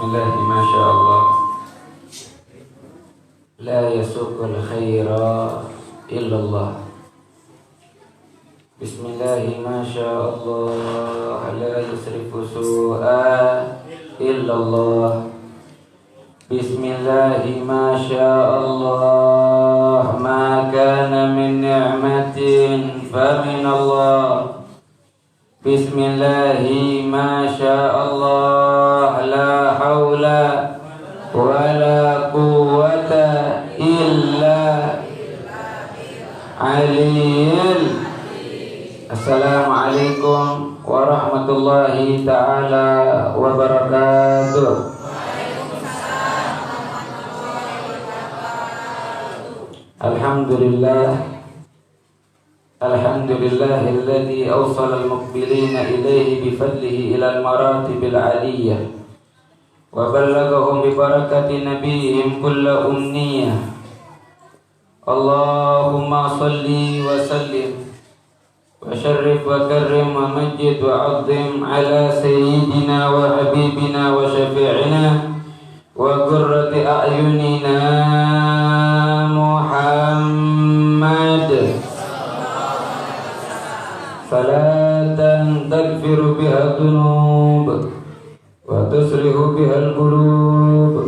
Bismillah, masya Allah. La yasuqul khaira illallah. Bismillah, masya Allah. La yusrifu su'a illallah. Bismillah, masya Allah. Ma kana min ni'matin fa min Allah. Bismillahi masya Allah, la hawla wa la quwwata illa aliyil. Assalamualaikum warahmatullahi ta'ala wabarakatuh. Alhamdulillah. Alhamdulillahilladzi awsala al-muqbilina ilayhi bifadlihi ila al-maratibil 'aliyyah wa ballaghahum bi barakati nabiyyihim kulla umniyah. Allahumma salli wa sallim wa syarrif wa karrim wa majjid wa 'azzim ala sayyidina wa habibina wa syafi'ina wa qurrati a'yunina Muhammad. Salatan tagfiru biha dhunub wa tusrihu biha al-qulub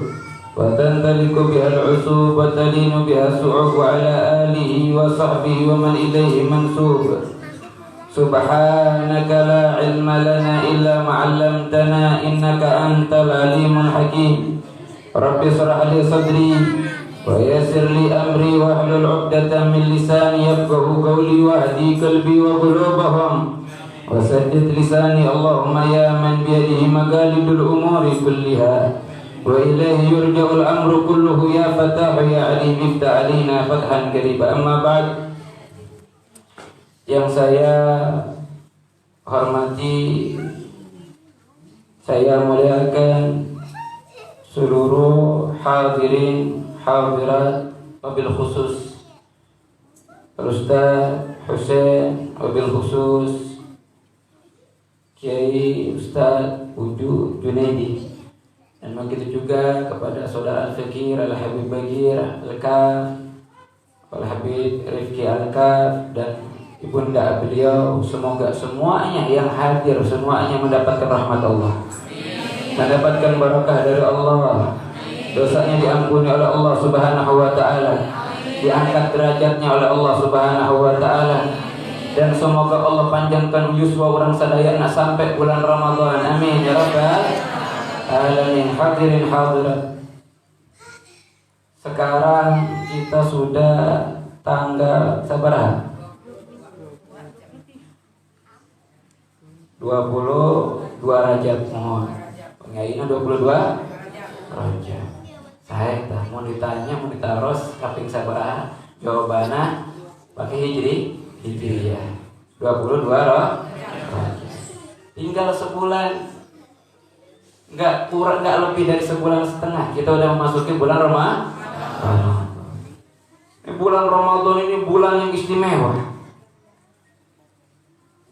wa tantaliku biha al-usub wa talinu biha su'ub wa ala alihi wa sahbihi wa man ilayhi mansub. Subhanaka la ilma lana illa ma 'allamtana innaka antal alimul hakim. Rabbi shrah li sadri wa yassir li amri wa hlul 'uqdatam min lisani yafqahu qawli wa hdi qalbi wa qulubahum wa saddid lisani. Allahumma ya man bi yadihi maqalidul umuri kulliha wa ilayhi yurja'ul amru kulluhu ya fatah ya alim iftah alaina fathan qariba. Amma ba'd. Yang saya hormati, saya muliakan seluruh hadirin hadirat, wabil khusus Ustaz Husain, wabil khusus Kiai Ustaz Uju Junaidi, dan begitu juga kepada saudara Al-Fakir Al-Habib Bagir Al-Kaf, Al-Habib Rifki Al-Kaf, dan ibunda beliau. Semoga semuanya yang hadir semuanya mendapatkan rahmat Allah, mendapatkan barakah dari Allah, dosanya diampuni oleh Allah Subhanahu wa ta'ala, diangkat derajatnya oleh Allah Subhanahu wa ta'ala, dan semoga Allah panjangkan yuswa orang sadayana sampai bulan Ramadan. Amin ya rabbal alamin. Hadirin hadirat, sekarang kita sudah tanggal sabaraha 22 Rajab. Mohon pengaina 22 Rajab. Saya tah mau ditanya mau ditaros kaping sabaraha, jawabannya pakai hijriyah 22 Rajab. Tinggal sebulan, nggak lebih dari sebulan setengah kita udah memasuki bulan Ramadan. Bulan Ramadan ini bulan yang istimewa,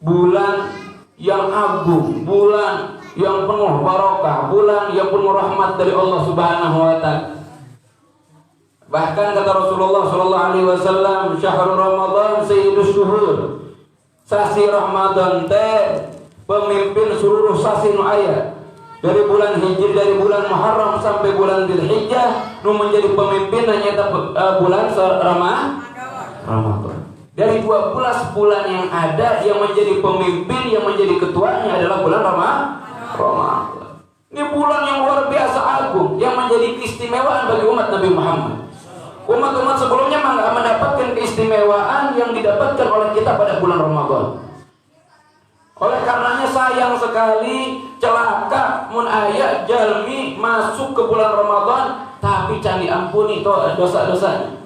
bulan yang agung, bulan yang penuh barokah, bulan yang penuh rahmat dari Allah Subhanahu wa ta'ala. Bahkan kata Rasulullah sallallahu alaihi wasallam, syahrul Ramadan sayyidus syuhur. Sasi Ramadan teh pemimpin seluruh sasi nu aya. Dari bulan Hijri, dari bulan Muharram sampai bulan Dzulhijjah, nu menjadi pemimpin nyaeta bulan Ramadan. Dari 12 bulan yang ada, yang menjadi pemimpin, yang menjadi ketuanya adalah bulan Ramadan. Ini bulan yang luar biasa agung, yang menjadi keistimewaan bagi umat Nabi Muhammad. Umat-umat sebelumnya nggak mendapatkan keistimewaan yang didapatkan oleh kita pada bulan Ramadan. Oleh karenanya sayang sekali, celaka mun aya jalmi masuk ke bulan Ramadan tapi can diampuni dosa-dosanya.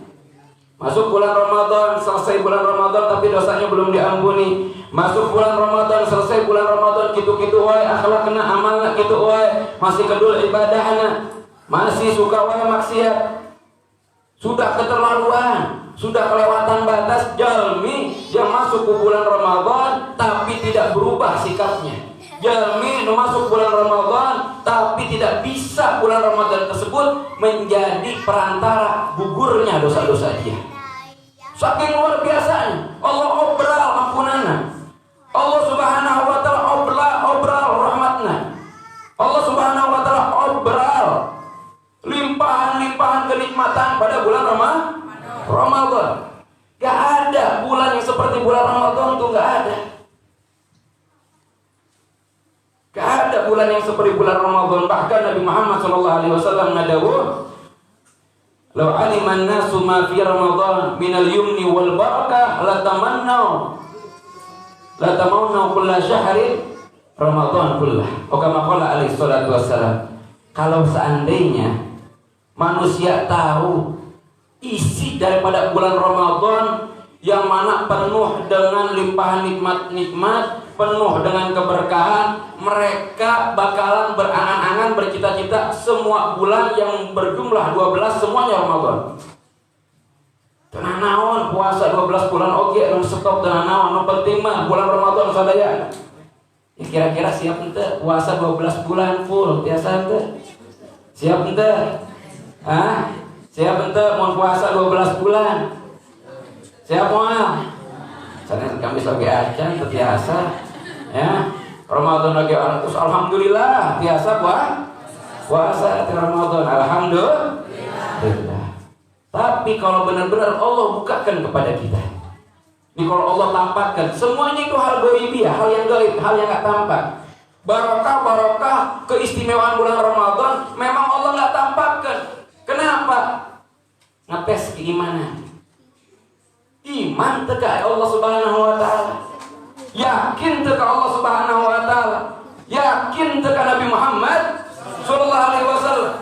Masuk bulan Ramadan, selesai bulan Ramadan tapi dosanya belum diampuni. Masuk bulan Ramadan, selesai bulan Ramadan, kitu-kitu wae akhlakna, amalna kitu wae, masih kedul ibadahna, masih suka wae maksiat. Sudah keterlaluan, sudah kelewatan batas. Jalmi yang masuk ke bulan Ramadan tapi tidak berubah sikapnya. Jalmi yang masuk bulan Ramadan tapi tidak bisa bisa bulan Ramadan tersebut menjadi perantara gugurnya dosa-dosa dia. Saking luar biasanya Allah obral ampunana, Allah subhanahu wa ta'ala obral rahmatna, Allah subhanahu wa ta'ala obral limpahan-limpahan kenikmatan pada bulan Ramadan. Gak ada bulan yang seperti bulan Ramadan tuh, gak ada. Gak ada bulan yang seperti bulan Ramadan. Bahkan Nabi Muhammad SAW ngadawu, "Lau aliman nasu ma fi Ramadan minal yumni wal barakah latamannau kulla syahrin Ramadan kullah." Kama qala alaihi salatu wassalam. Kalau seandainya manusia tahu isi daripada bulan Ramadan yang mana penuh dengan limpahan nikmat, penuh dengan keberkahan, mereka bakalan berangan-angan, bercita-cita semua bulan yang berjumlah 12 semuanya Ramadan. Tenang naon puasa 12 bulan oke, non stop tenang naon, no penting mah bulan Ramadan sadaya. Ya kira-kira siap ente puasa 12 bulan full biasa ente? Siap ente? Hah? Siap ente mau puasa 12 bulan? Siap moal? Sana kami sebagai acan terbiasa ya. Ramadan lagi orang terus alhamdulillah biasa puasa Ramadan alhamdulillah. Tapi kalau benar-benar Allah bukakan kepada kita, ini kalau Allah tampakkan semuanya itu hal ghaibiyah, hal yang gaib, hal yang nggak tampak. Barokah keistimewaan bulan Ramadan memang Allah nggak tampakkan. Kenapa? Ngetes keimanan. Iman teka Allah Subhanahu wa ta'ala. Yakin teka Allah Subhanahu wa ta'ala. Yakin teka Nabi Muhammad sallallahu alaihi wasallam.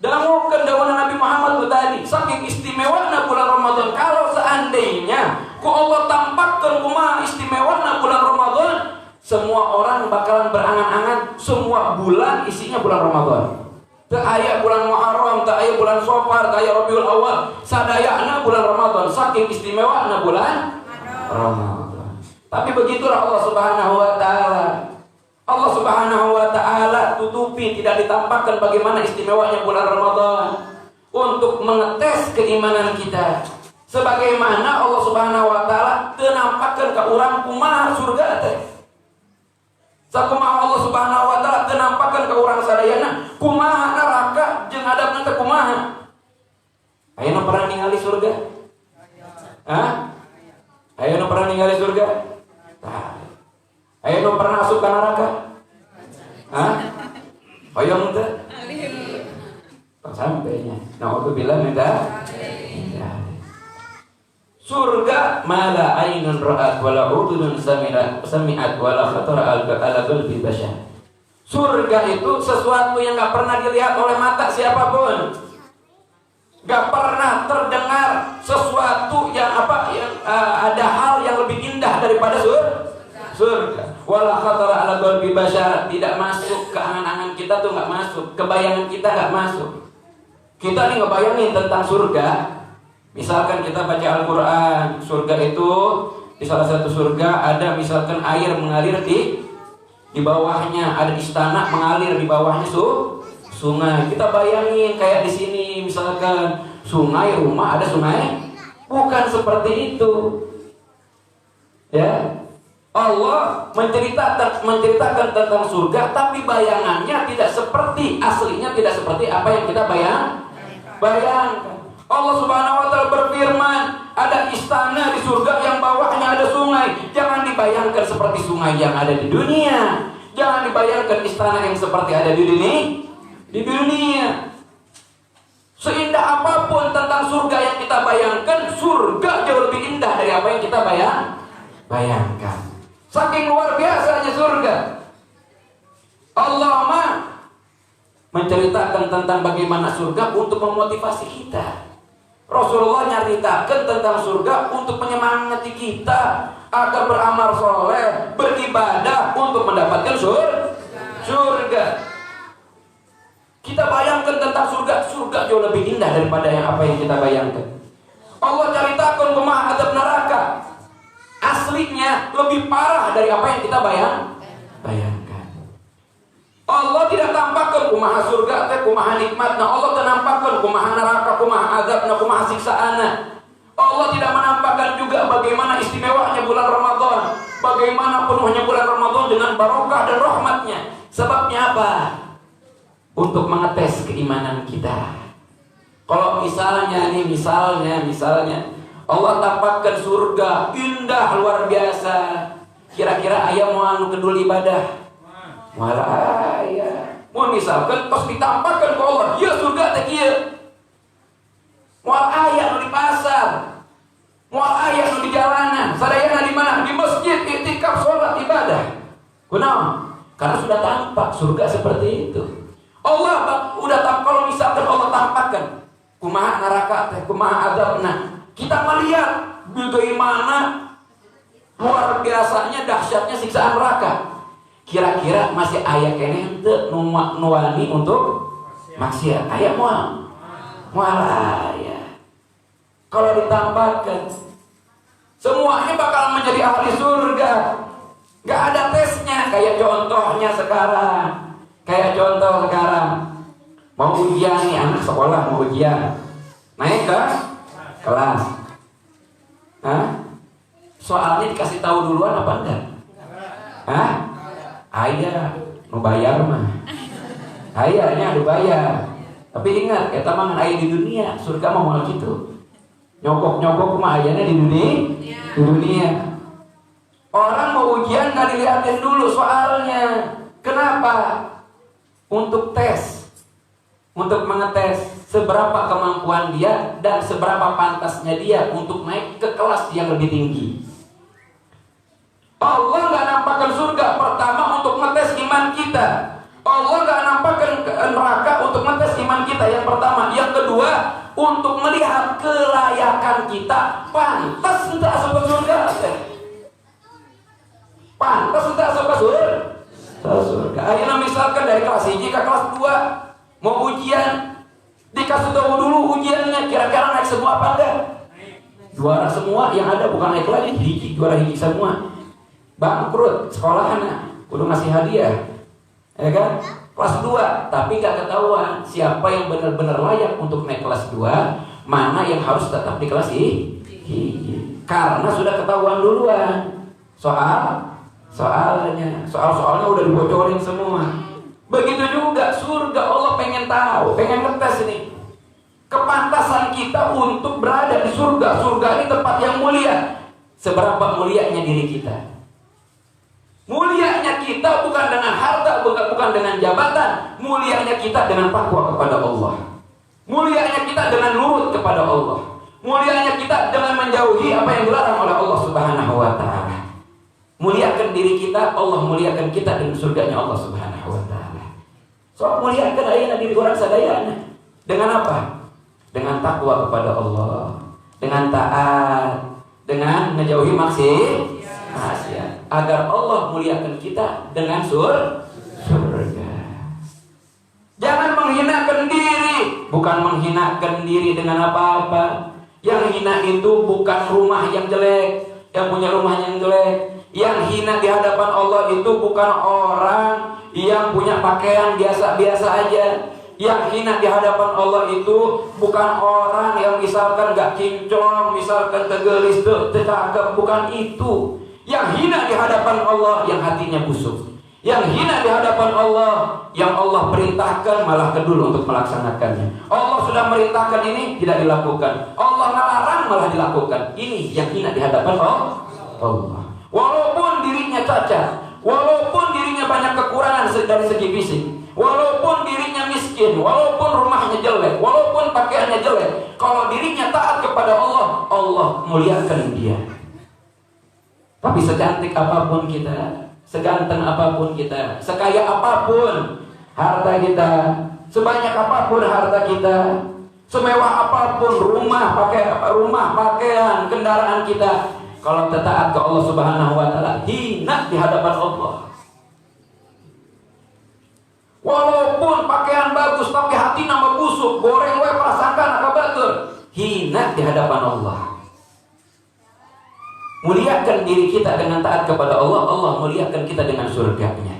Dangukeun dawana Nabi Muhammad itu tadi, saking istimewana bulan Ramadan. Kalau seandainya ku Allah tampakkan kumaha istimewana bulan Ramadan, semua orang bakalan berangan-angan semua bulan isinya bulan Ramadan. Teu aya bulan Muharram, teu aya bulan Safar, teu aya Rabiul Awal, sadayana bulan Ramadan, saking istimewana bulan Ramadan. Tapi begitulah Allah Subhanahu wa ta'ala. Allah Subhanahu wa ta'ala tutupi, tidak ditampakkan bagaimana istimewanya bulan Ramadan untuk mengetes keimanan kita. Sebagaimana Allah Subhanahu wa ta'ala teu nampakkeun ka urang kumaha surga teh. Sakumaha Allah Subhanahu wa ta'ala teu nampakkeun ka urang sadayana kumaha neraka jeung adabna teh kumaha. Ayeuna pernah ningali surga? Hah? Ayeuna pernah ningali surga? Tah. Ayeuna pernah asup ka neraka? Hah? Hoyong teh? Tak sampainya. Nauzubillah min dzalik. Surga mala ainun ra'at wala udhunun sami'at wala khatara ala qalbi bashar. Surga itu sesuatu yang gak pernah dilihat oleh mata siapapun, gak pernah terdengar sesuatu yang ada hal yang lebih indah daripada surga. Wala khatara ala qalbi bashar, tidak masuk ke angan-angan kita tuh, gak masuk, kebayangan kita gak masuk. Kita nih ngebayangin tentang surga. Misalkan kita baca Al-Quran, surga itu di salah satu surga ada misalkan air mengalir di bawahnya, ada istana mengalir di bawahnya sungai. Kita bayangin kayak di sini misalkan sungai, rumah ada sungai, bukan seperti itu. Ya, Allah menceritakan tentang surga, tapi bayangannya tidak seperti aslinya, tidak seperti apa yang kita bayangkan. Allah Subhanahu wa ta'ala berfirman, ada istana di surga yang bawahnya ada sungai. Jangan dibayangkan seperti sungai yang ada di dunia. Jangan dibayangkan istana yang seperti ada di dunia. Seindah apapun tentang surga yang kita bayangkan, surga jauh lebih indah dari apa yang kita bayangkan. Saking luar biasanya surga. Allah menceritakan tentang bagaimana surga untuk memotivasi kita. Rasulullah nyaritakan tentang surga untuk menyemangati kita agar beramal soleh, beribadah untuk mendapatkan surga. Kita bayangkan tentang surga jauh lebih indah daripada apa yang kita bayangkan. Allah ceritakan kumaha azab neraka, aslinya lebih parah dari apa yang kita bayangkan. Allah tidak tampakkan kumaha surga teh, kumaha nikmatna. Allah tenampakkan kumaha neraka, kumaha azabna, kumaha siksaana. Allah tidak menampakkan juga bagaimana istimewanya bulan Ramadan, bagaimana penuhnya bulan Ramadan dengan barokah dan rahmatnya. Sebabnya apa? Untuk mengetes keimanan kita. Kalau misalnya Allah tampakkan surga indah luar biasa, kira-kira aya moal kedul ibadah? Moal aya. Mun misalkan pas ditampakkan ke Allah, ya surga teh kieu. Moal aya nu di pasar, moal aya nu di jalanan, sadayana di mana? Di masjid, iktikaf, salat, ibadah. Kunaon? Karena sudah tampak surga seperti itu. Allah udah tampak. Kalau misalkan Allah tampakkan kumaha neraka teh, kumaha azabna, kita melihat bagaimana luar biasanya dahsyatnya siksaan neraka. Kira-kira masih aya keneh teu nuwani untuk maksiat? Aya moal aya. Kalau ditampakkan semuanya bakal menjadi ahli surga. Gak ada tesnya. Kayak contoh sekarang mau ujian nih, anak sekolah mau ujian, naik ke kelas. Soalnya dikasih tahu duluan apa enggak? Aya nu bayar mah. Ayahnya anu bayar. Tapi ingat, eta mah aya di dunia, surga mah moal kitu. Nyogok mah ayana di dunia. Orang mau ujian enggak dilihatin dulu soalnya. Kenapa? Untuk tes. Untuk mengetes seberapa kemampuan dia dan seberapa pantasnya dia untuk naik ke kelas yang lebih tinggi. Allah gak nampakkan surga pertama untuk ngetes iman kita. Allah gak nampakkan neraka untuk ngetes iman kita yang pertama. Yang kedua, untuk melihat kelayakan kita. Pantas untuk asup ke surga. Pantas untuk asup ke surga. Akhirnya misalkan dari kelas 1 ke kelas 2 mau ujian, dikasih tahu dulu ujiannya, kira-kira naik semua apa enggak? Juara semua, yang ada bukan naik lagi, juara hiji semua. Bangkrut sekolahnya, udah ngasih hadiah, ya kan? Kelas 2, tapi gak ketahuan siapa yang benar-benar layak untuk naik kelas 2, mana yang harus tetap di kelas hiji. Karena sudah ketahuan duluan. Soalnya udah dibocorin semua. Begitu juga surga, Allah pengen tahu, pengen ngetes ini kepantasan kita untuk berada di surga. Surga ini tempat yang mulia. Seberapa mulianya diri kita? Mulianya kita bukan dengan harta, bukan dengan jabatan. Mulianya kita dengan takwa kepada Allah. Mulianya kita dengan nurut kepada Allah. Mulianya kita dengan menjauhi apa yang dilarang oleh Allah Subhanahu wa ta'ala. Muliakan diri kita, Allah muliakan kita dengan surganya Allah Subhanahu wa ta'ala. So, muliakan ayeuna diri orang sadayana. Dengan apa? Dengan takwa kepada Allah, dengan taat, dengan menjauhi maksiat, agar Allah muliakan kita dengan surga. Jangan menghinakan diri. Bukan menghinakan diri dengan apa-apa. Yang hina itu bukan rumah yang jelek, yang punya rumah yang jelek. Yang hina di hadapan Allah itu bukan orang yang punya pakaian biasa-biasa aja. Yang hina di hadapan Allah itu bukan orang yang misalkan gak kinclong, misalkan tegelis, cakep, bukan itu. Yang hina di hadapan Allah yang hatinya busuk. Yang hina di hadapan Allah yang Allah perintahkan malah kedul untuk melaksanakannya. Allah sudah merintahkan ini tidak dilakukan. Allah melarang malah dilakukan. Ini yang hina di hadapan Allah. Walaupun dirinya cacat, walaupun dirinya banyak kekurangan dari segi fisik, walaupun dirinya miskin, walaupun rumahnya jelek, walaupun pakaiannya jelek, kalau dirinya taat kepada Allah, Allah muliakan dia. Tapi secantik apapun kita, seganteng apapun kita, sekaya apapun harta kita, sebanyak apapun harta kita, semewah apapun rumah, pakaian, kendaraan kita, kalau taat ke Allah Subhanahu wa ta'ala, hina di hadapan Allah. Walaupun pakaian bagus tapi hati nama busuk, goreng we prasangka ka batur, hina di hadapan Allah. Muliakan diri kita dengan taat kepada Allah, Allah muliakan kita dengan surganya.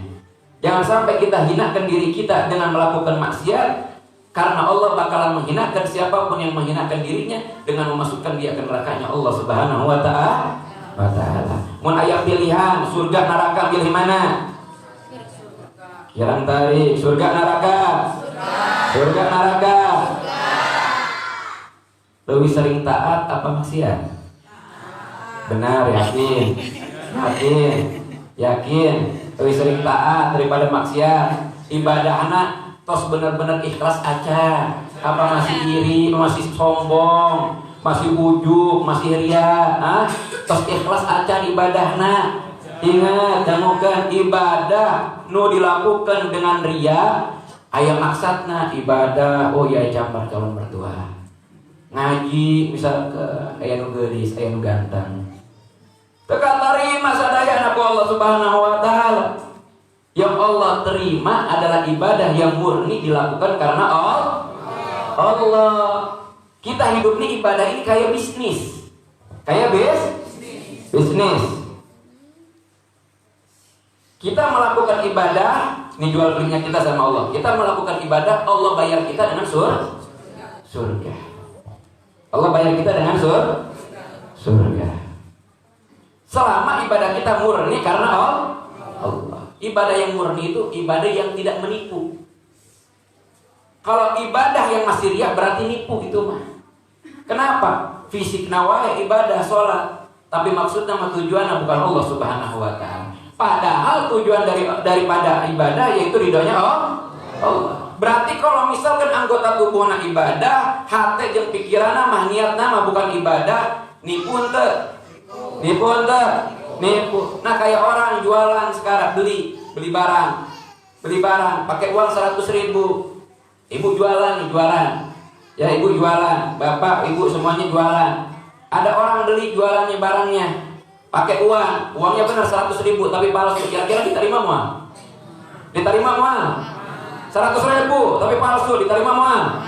Jangan sampai kita hinakan diri kita dengan melakukan maksiat, karena Allah bakalan menghinakan siapapun yang menghinakan dirinya dengan memasukkan dia ke nerakanya Allah Subhanahu wa ta'ala. Mun aya pilihan surga neraka, pilih mana? Kirang tarik, surga neraka. Surga neraka. Lebih sering taat apa maksiat? Benar, yakin. Yakin. Lebih sering taat daripada maksiat. Ibadahna tos bener-bener ikhlas aja. Apa masih iri, masih sombong, masih ujub, masih ria, tos ikhlas aja ibadahna. Ingat, jangan ibadah nu dilakukan dengan ria, aya maksudna ibadah. Oh ya, cambar calon mertua. Ngaji misal ke aya nu geulis, aya nu ganteng. Teka tarima sadayana ku Allah Subhanahu wa ta'ala. Yang Allah terima adalah ibadah yang murni dilakukan karena Allah. Kita hidup ini ibadah ini kayak bisnis. Kayak bisnis. Kita melakukan ibadah, ini jual belinya kita sama Allah. Kita melakukan ibadah, Allah bayar kita dengan surga. Allah bayar kita dengan surga. Selama ibadah kita murni karena Allah. Ibadah yang murni itu ibadah yang tidak menipu. Kalau ibadah yang masih riya berarti nipu itu mah. Kenapa? Fisik nawahe ibadah sholat, tapi maksudnya tujuannya bukan Allah Subhanahu wa ta'ala. Padahal tujuan daripada ibadah yaitu ridhonya Allah. Berarti kalau misalkan anggota tubuhna ibadah, hati jeung pikiranna mah niatna mah bukan ibadah, nipu henteu. Nipu. Nah kayak orang jualan sekarang beli barang pakai uang 100.000. Ibu jualan. Ya ibu jualan, bapak, ibu semuanya jualan. Ada orang beli jualannya barangnya pakai uangnya benar 100.000 tapi palsu. Kira-kira diterima mual? 100.000 tapi palsu, diterima mual?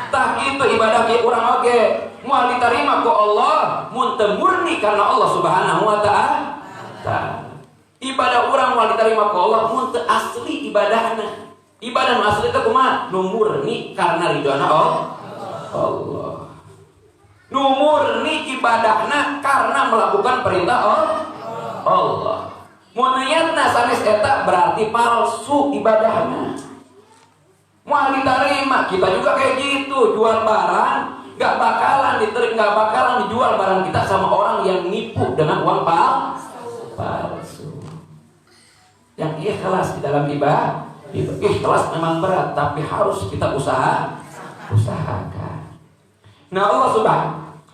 Tah itu ibadah ke urang oge mual diterima ku Allah mun teu murni karena Allah Subhanahu wa ta'ala. Ibadah urang mual diterima ku Allah mun teu asli ibadahna. Ibadah asli teh kumaha? Nu murni karena ridhoana Allah. Nu murni ibadahna karena melakukan perintah Allah. Mun niatna sanes eta berarti palsu ibadahna. Moal diterima, kita juga kayak gitu, jual barang, gak bakalan dijual barang kita sama orang yang nipu dengan uang palsu. Yang ikhlas di dalam ibadah, ikhlas memang berat, tapi harus kita usahakan. Nah Allah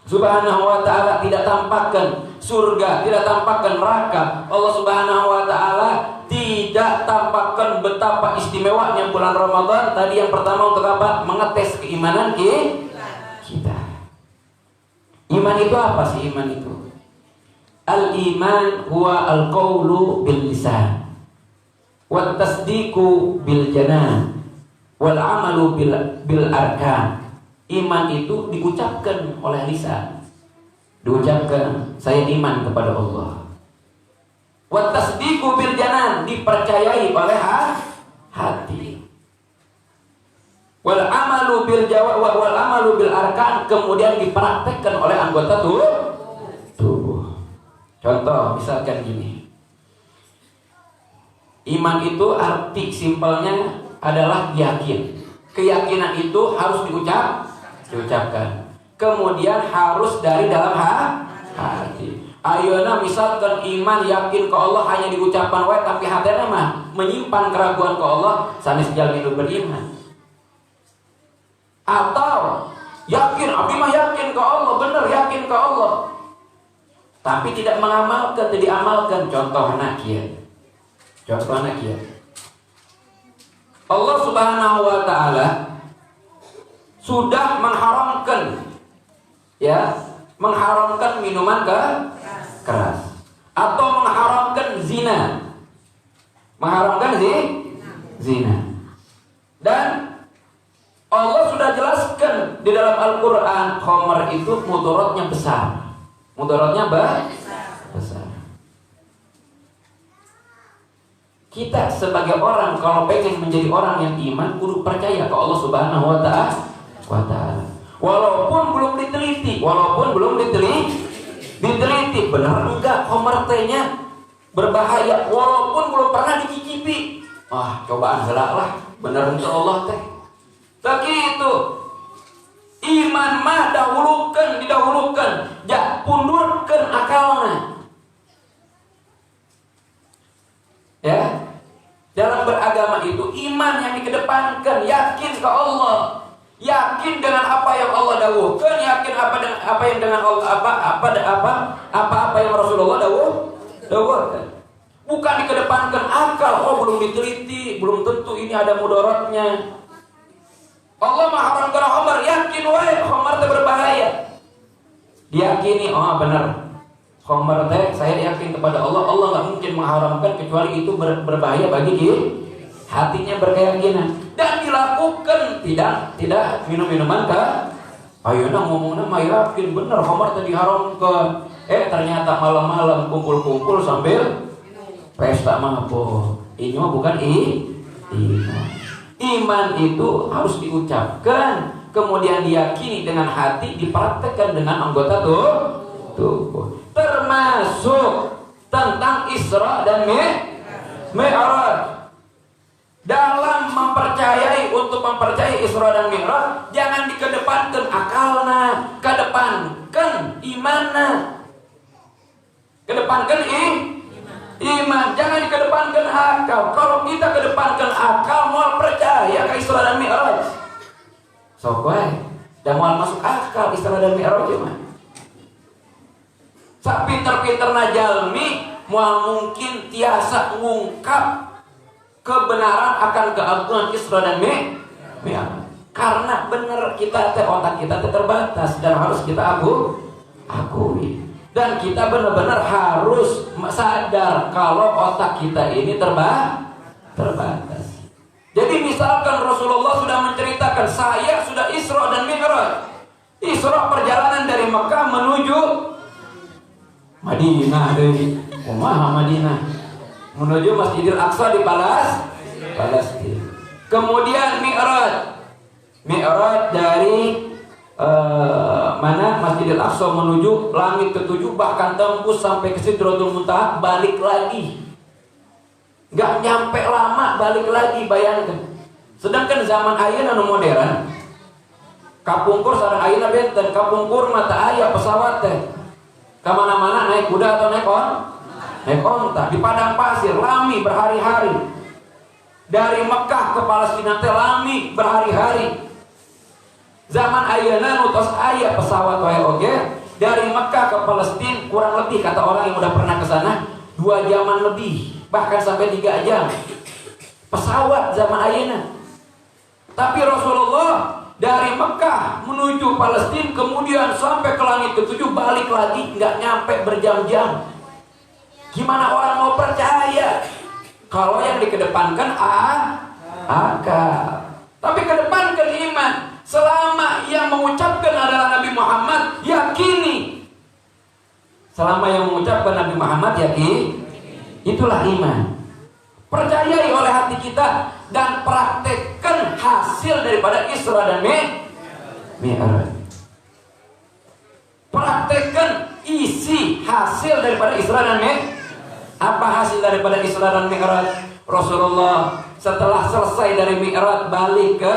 Subhanahu wa ta'ala tidak tampakkan surga, tidak tampakkan neraka. Allah Subhanahu wa ta'ala tidak tampakkan betapa istimewanya bulan Ramadan. Tadi yang pertama untuk apa? Mengetes keimanan kita. Iman itu apa sih iman itu? Al-iman huwa al-qawlu bil lisan, wat tasdiqu bil janan, wal amalu bil arkan. Iman itu diucapkan oleh lisan. Diucapkan saya iman kepada Allah. Wa tasdiqu bil janan, dipercayai oleh hati. Wal amalu bil arkan, kemudian dipraktekkan oleh anggota tubuh. Contoh misalkan gini. Iman itu arti simpelnya adalah yakin. Keyakinan itu harus diucapkan. Kemudian harus dari dalam hati. Ayeuna misalkan iman yakin ke Allah hanya diucapkan wae tapi hatena mah menyimpan keraguan ke Allah, sanes jalmi nu beriman. Atau yakin, abdi mah yakin ke Allah, bener yakin ke Allah, tapi tidak mengamalkan, tidak diamalkan. Contohna kieu. Allah Subhanahu wa ta'ala sudah mengharamkan minuman keras atau mengharamkan zina. Dan Allah sudah jelaskan di dalam Al-Qur'an khamar itu mudaratnya besar. Mudaratnya besar. Kita sebagai orang kalau pengen menjadi orang yang iman, kudu percaya ke Allah Subhanahu wa Ta'ala. Walaupun belum diteliti, benar enggak khamar tehnya berbahaya, walaupun belum pernah dicicipi. Cobaan heula lah, benar untuk Allah teh. Tapi itu iman mah didahulukan, jak pundurkeun akalna. Ya, dalam beragama itu iman yang dikedepankan, yakin ke Allah, yakin dengan apa yang Allah dawuhkan, yakin apa yang dengan Allah apa yang Rasulullah dawuhkan. Bukan dikedepankan akal, belum diteliti, belum tentu ini ada mudaratnya. Allah mengharamkan khamar, yakin wae khamar teh berbahaya. Diyakini, benar. Khamar teh saya yakin kepada Allah nggak mungkin mengharamkan kecuali itu berbahaya bagi dia. Hatinya berkeyakinan dan dilakukan, tidak minum-minuman kah? Ayeuna ngomongna mah yakin bener khamar teh diharamkan. Ternyata malam-malam kumpul-kumpul sambil pesta mabok. Ini mah bukan iman. Iman itu harus diucapkan, kemudian diyakini dengan hati, dipraktekkan dengan anggota tubuh. Termasuk tentang Isra dan Mi'raj. Dalam untuk mempercayai Isra dan Mi'raj, jangan dikedepankan akalna, kedepankan imanna. Kedepankan iman, jangan dikedepankan akal. Kalau kita kedepankan akal, mau percaya ke Isra dan Mi'raj. Sok wae, dan mau masuk akal Isra dan Mi'raj mah. Sak pinter-pinterna jalmi moal mungkin tiasa ngungkap kebenaran akan keagungan Isra dan Mi'raj. Karena benar otak kita terbatas dan harus kita akui. Dan kita benar-benar harus sadar kalau otak kita ini terbatas. Jadi misalkan Rasulullah sudah menceritakan, saya sudah Isra dan Mi'raj. Isra perjalanan dari Mekah menuju Madinah dari Madinah menuju Masjidil Aqsa di Palestina. Kemudian Mi'raj dari Masjidil Aqsa menuju langit ketujuh, bahkan tembus sampai ke Sidratul Muntaha, balik lagi. Gak nyampe lama balik lagi, bayangkan. Sedangkan zaman ayeuna nu modern, kapungkur sareng ayeuna benten, kapungkur mata aya pesawat teh. Kemana-mana naik kuda atau naik onta di padang pasir lami berhari-hari. Dari Mekah ke Palestina teh lami berhari-hari. Zaman ayeuna nutos aya pesawat wae oge, dari Mekah ke Palestina kurang lebih kata orang yang udah pernah ke sana 2 jaman lebih, bahkan sampai 3 jam. Pesawat zaman ayeuna. Tapi Rasulullah dari Mekah menuju Palestina, kemudian sampai ke langit ketujuh, balik lagi, nggak nyampe berjam-jam. Gimana orang mau percaya kalau yang dikedepankan akal, tapi kedepankan iman. Selama yang mengucapkan adalah Nabi Muhammad, yakini. Selama yang mengucapkan Nabi Muhammad, yakini. Itulah iman. Percayai oleh hati kita dan praktekkan hasil daripada Isra dan Mi'raj. Praktekkan isi hasil daripada Isra dan Mi'raj. Apa hasil daripada Isra dan Mi'raj? Rasulullah setelah selesai dari Mi'raj balik ke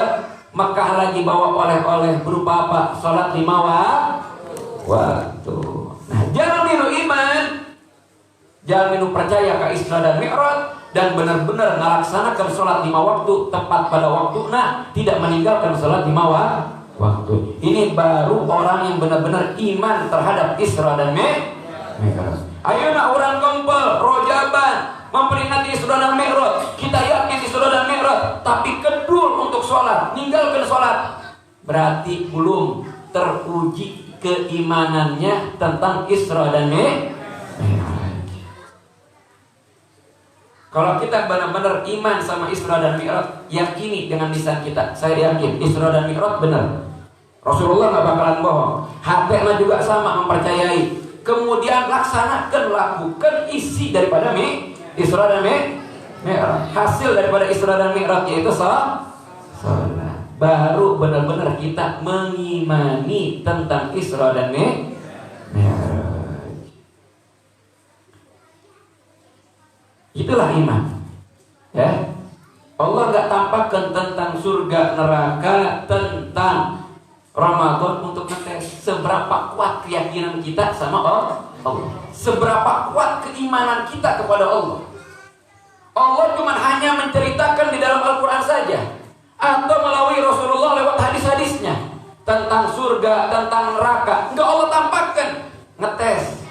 Mekah lagi, bawa oleh-oleh berupa apa? Salat 5 waktu. Nah, jangan minu iman, jangan minu percaya ke Isra dan Mi'raj dan benar-benar melaksanakan salat 5 waktu tepat pada waktu. Nah, tidak meninggalkan salat 5 waktu. Ini baru orang yang benar-benar iman terhadap Isra dan Mi'raj. Ayeuna urang kempel rojaban memperingati Isra dan Mi'raj. Kita yakin Isra dan Mi'raj, tapi kedul untuk sholat, ninggalkan sholat, berarti belum teruji keimanannya tentang Isra dan Mi'raj. Kalau kita benar-benar iman sama Isra dan Mi'raj, yakini dengan lisan kita, saya yakin Isra dan Mi'raj benar. Rasulullah nggak bakalan bohong. Hatena juga sama mempercayai. Kemudian laksanakan, lakukan isi daripada Isra dan Mi'raj. Hasil daripada Isra dan Mi'raj yaitu salat. Baru benar-benar kita mengimani tentang Isra dan Mi'raj. Itulah iman. Ya. Allah nggak tampakkan tentang surga neraka, tentang Ramadan untuk ngetes seberapa kuat keyakinan kita sama Allah. Seberapa kuat keimanan kita kepada Allah. Allah cuma hanya menceritakan di dalam Al-Quran saja, atau melalui Rasulullah lewat hadis-hadisnya tentang surga, tentang neraka. Enggak Allah tampakkan. Ngetes